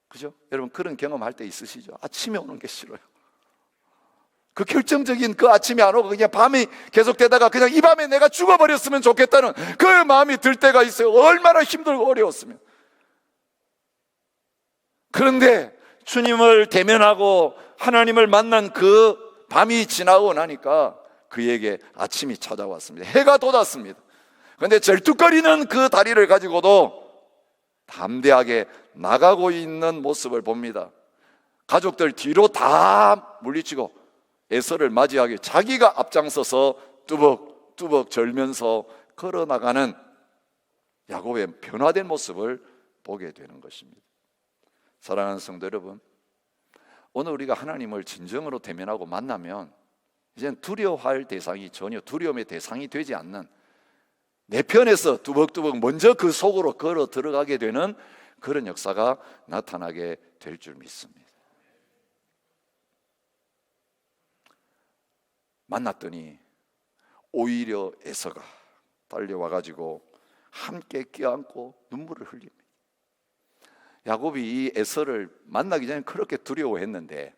그죠? 여러분, 그런 경험할 때 있으시죠? 아침에 오는 게 싫어요. 그 결정적인 그 아침이 안 오고 그냥 밤이 계속되다가 그냥 이 밤에 내가 죽어버렸으면 좋겠다는 그 마음이 들 때가 있어요. 얼마나 힘들고 어려웠으면. 그런데 주님을 대면하고 하나님을 만난 그 밤이 지나고 나니까 그에게 아침이 찾아왔습니다. 해가 돋았습니다. 그런데 절뚝거리는 그 다리를 가지고도 담대하게 나가고 있는 모습을 봅니다. 가족들 뒤로 다 물리치고 에서를 맞이하기 자기가 앞장서서 뚜벅뚜벅 절면서 걸어나가는 야곱의 변화된 모습을 보게 되는 것입니다. 사랑하는 성도 여러분, 오늘 우리가 하나님을 진정으로 대면하고 만나면 이제는 두려워할 대상이 전혀 두려움의 대상이 되지 않는 내 편에서 뚜벅뚜벅 먼저 그 속으로 걸어 들어가게 되는 그런 역사가 나타나게 될 줄 믿습니다. 만났더니 오히려 에서가 달려와가지고 함께 껴안고 눈물을 흘립니다. 야곱이 이 에서를 만나기 전에 그렇게 두려워했는데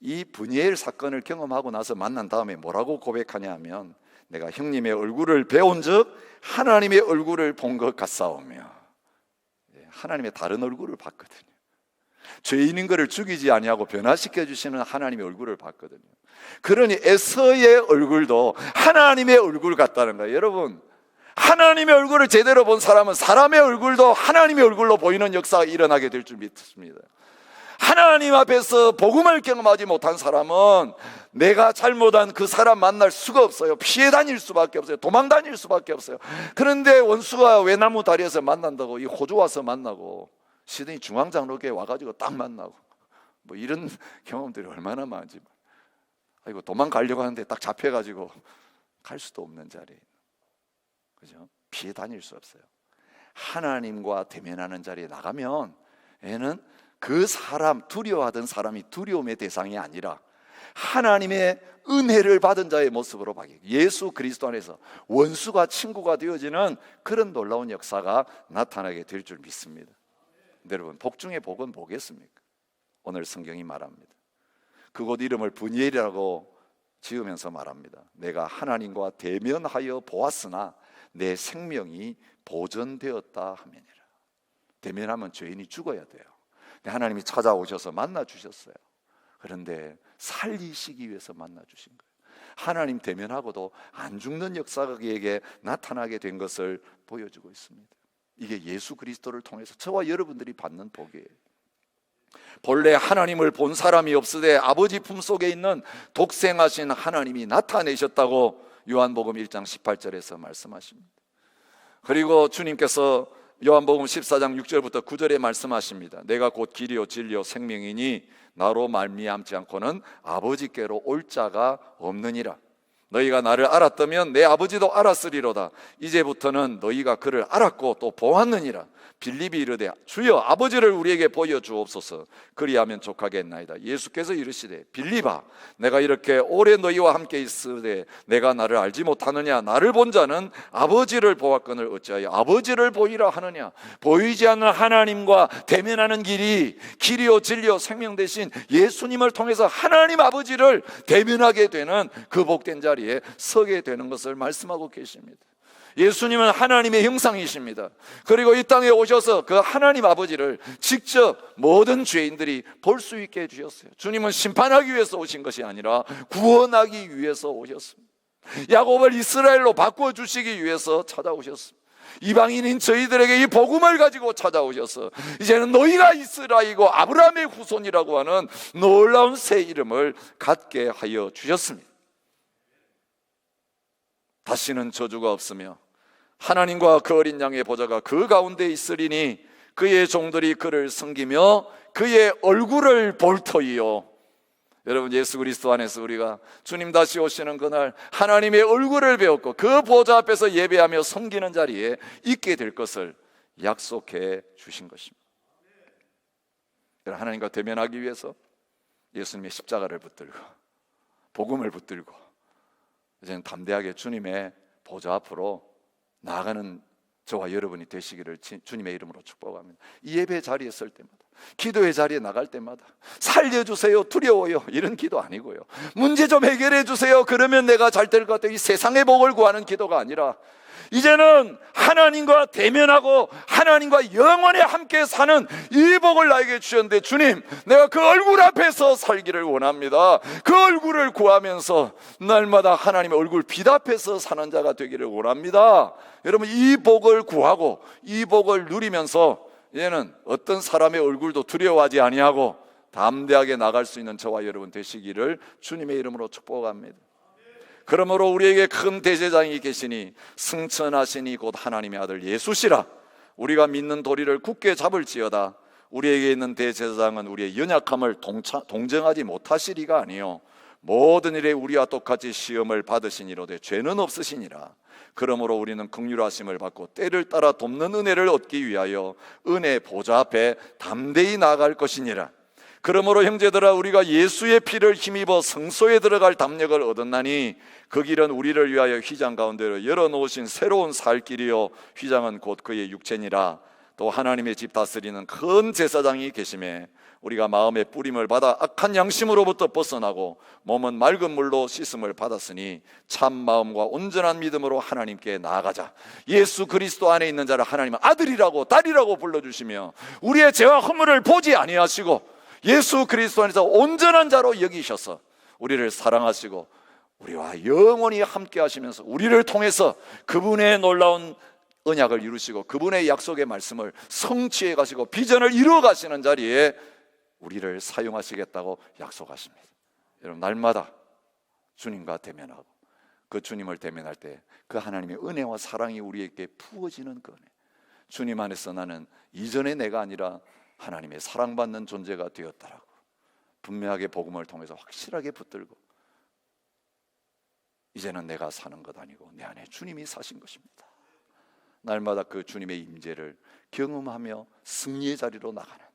이 분이엘 사건을 경험하고 나서 만난 다음에 뭐라고 고백하냐 하면 내가 형님의 얼굴을 배운 즉 하나님의 얼굴을 본 것 같사오며, 하나님의 다른 얼굴을 봤거든요. 죄인인 것을 죽이지 아니하고 변화시켜 주시는 하나님의 얼굴을 봤거든요. 그러니 에서의 얼굴도 하나님의 얼굴 같다는 거예요. 여러분, 하나님의 얼굴을 제대로 본 사람은 사람의 얼굴도 하나님의 얼굴로 보이는 역사가 일어나게 될 줄 믿습니다. 하나님 앞에서 복음을 경험하지 못한 사람은 내가 잘못한 그 사람 만날 수가 없어요. 피해 다닐 수밖에 없어요. 도망 다닐 수밖에 없어요. 그런데 원수가 외나무 다리에서 만난다고 이 호주 와서 만나고 시드니 중앙장로교회 와가지고 딱 만나고 뭐 이런 경험들이 얼마나 많은지. 아이고, 도망가려고 하는데 딱 잡혀가지고 갈 수도 없는 자리에, 그죠? 피해 다닐 수 없어요. 하나님과 대면하는 자리에 나가면 얘는 그 사람, 두려워하던 사람이 두려움의 대상이 아니라 하나님의 은혜를 받은 자의 모습으로 바뀌고 예수 그리스도 안에서 원수가 친구가 되어지는 그런 놀라운 역사가 나타나게 될 줄 믿습니다. 여러분, 복 중에 복은 뭐겠습니까? 오늘 성경이 말합니다. 그곳 이름을 브니엘이라고 지으면서 말합니다. 내가 하나님과 대면하여 보았으나 내 생명이 보존되었다 하면이라. 대면하면 죄인이 죽어야 돼요. 하나님이 찾아오셔서 만나 주셨어요. 그런데 살리시기 위해서 만나 주신 거예요. 하나님 대면하고도 안 죽는 역사가 그에게 나타나게 된 것을 보여주고 있습니다. 이게 예수 그리스도를 통해서 저와 여러분들이 받는 복이에요. 본래 하나님을 본 사람이 없으되 아버지 품속에 있는 독생하신 하나님이 나타내셨다고 요한복음 1장 18절에서 말씀하십니다. 그리고 주님께서 요한복음 14장 6절부터 9절에 말씀하십니다. 내가 곧 길이요 진리요 생명이니 나로 말미암지 않고는 아버지께로 올 자가 없느니라. 너희가 나를 알았다면 내 아버지도 알았으리로다. 이제부터는 너희가 그를 알았고 또 보았느니라. 빌립이 이르되 주여 아버지를 우리에게 보여주옵소서. 그리하면 족하겠나이다. 예수께서 이르시되 빌립아, 내가 이렇게 오래 너희와 함께 있으되 내가 나를 알지 못하느냐? 나를 본 자는 아버지를 보았거늘 어찌하여 아버지를 보이라 하느냐? 보이지 않는 하나님과 대면하는 길이요 진리요 생명 대신 예수님을 통해서 하나님 아버지를 대면하게 되는 그 복된 자리에 서게 되는 것을 말씀하고 계십니다. 예수님은 하나님의 형상이십니다. 그리고 이 땅에 오셔서 그 하나님 아버지를 직접 모든 죄인들이 볼 수 있게 해주셨어요. 주님은 심판하기 위해서 오신 것이 아니라 구원하기 위해서 오셨습니다. 야곱을 이스라엘로 바꿔주시기 위해서 찾아오셨습니다. 이방인인 저희들에게 이 복음을 가지고 찾아오셔서 이제는 너희가 이스라엘이고 아브라함의 후손이라고 하는 놀라운 새 이름을 갖게 하여 주셨습니다. 다시는 저주가 없으며 하나님과 그 어린 양의 보좌가 그 가운데 있으리니 그의 종들이 그를 섬기며 그의 얼굴을 볼 터이요. 여러분, 예수 그리스도 안에서 우리가 주님 다시 오시는 그날 하나님의 얼굴을 배웠고 그 보좌 앞에서 예배하며 섬기는 자리에 있게 될 것을 약속해 주신 것입니다. 하나님과 대면하기 위해서 예수님의 십자가를 붙들고 복음을 붙들고 이제는 담대하게 주님의 보좌 앞으로 나아가는 저와 여러분이 되시기를 주님의 이름으로 축복합니다. 이 예배 자리에 설 때마다, 기도의 자리에 나갈 때마다 살려주세요, 두려워요, 이런 기도 아니고요. 문제 좀 해결해 주세요, 그러면 내가 잘 될 것 같아요, 이 세상의 복을 구하는 기도가 아니라 이제는 하나님과 대면하고 하나님과 영원히 함께 사는 이 복을 나에게 주셨는데, 주님, 내가 그 얼굴 앞에서 살기를 원합니다. 그 얼굴을 구하면서 날마다 하나님의 얼굴 빛 앞에서 사는 자가 되기를 원합니다. 여러분, 이 복을 구하고 이 복을 누리면서 이제는 어떤 사람의 얼굴도 두려워하지 아니하고 담대하게 나갈 수 있는 저와 여러분 되시기를 주님의 이름으로 축복합니다. 그러므로 우리에게 큰 대제사장이 계시니 승천하시니 곧 하나님의 아들 예수시라. 우리가 믿는 도리를 굳게 잡을지어다. 우리에게 있는 대제사장은 우리의 연약함을 동정하지 못하시리가 아니요 모든 일에 우리와 똑같이 시험을 받으시니로되 죄는 없으시니라. 그러므로 우리는 긍휼하심을 받고 때를 따라 돕는 은혜를 얻기 위하여 은혜 보좌 앞에 담대히 나아갈 것이니라. 그러므로 형제들아, 우리가 예수의 피를 힘입어 성소에 들어갈 담력을 얻었나니 그 길은 우리를 위하여 휘장 가운데로 열어놓으신 새로운 살 길이요 휘장은 곧 그의 육체니라. 또 하나님의 집 다스리는 큰 제사장이 계심에 우리가 마음의 뿌림을 받아 악한 양심으로부터 벗어나고 몸은 맑은 물로 씻음을 받았으니 참 마음과 온전한 믿음으로 하나님께 나아가자. 예수 그리스도 안에 있는 자를 하나님은 아들이라고 딸이라고 불러주시며 우리의 죄와 허물을 보지 아니하시고 예수 그리스도 안에서 온전한 자로 여기셔서 우리를 사랑하시고 우리와 영원히 함께 하시면서 우리를 통해서 그분의 놀라운 언약을 이루시고 그분의 약속의 말씀을 성취해 가시고 비전을 이루어 가시는 자리에 우리를 사용하시겠다고 약속하십니다. 여러분, 날마다 주님과 대면하고 그 주님을 대면할 때 그 하나님의 은혜와 사랑이 우리에게 부어지는 그 은혜. 주님 안에서 나는 이전의 내가 아니라 하나님의 사랑받는 존재가 되었다라고 분명하게 복음을 통해서 확실하게 붙들고 이제는 내가 사는 것 아니고 내 안에 주님이 사신 것입니다. 날마다 그 주님의 임재를 경험하며 승리의 자리로 나가는,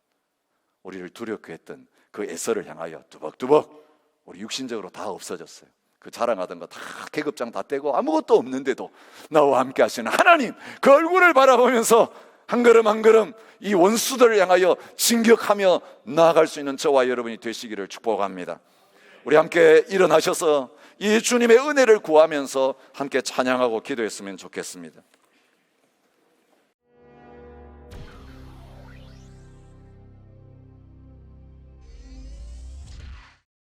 우리를 두렵게 했던 그 에서를 향하여 두벅두벅 우리 육신적으로 다 없어졌어요. 그 자랑하던 거 다 계급장 다 떼고 아무것도 없는데도 나와 함께 하시는 하나님, 그 얼굴을 바라보면서 한 걸음 한 걸음 이 원수들을 향하여 진격하며 나아갈 수 있는 저와 여러분이 되시기를 축복합니다. 우리 함께 일어나셔서 이 주님의 은혜를 구하면서 함께 찬양하고 기도했으면 좋겠습니다.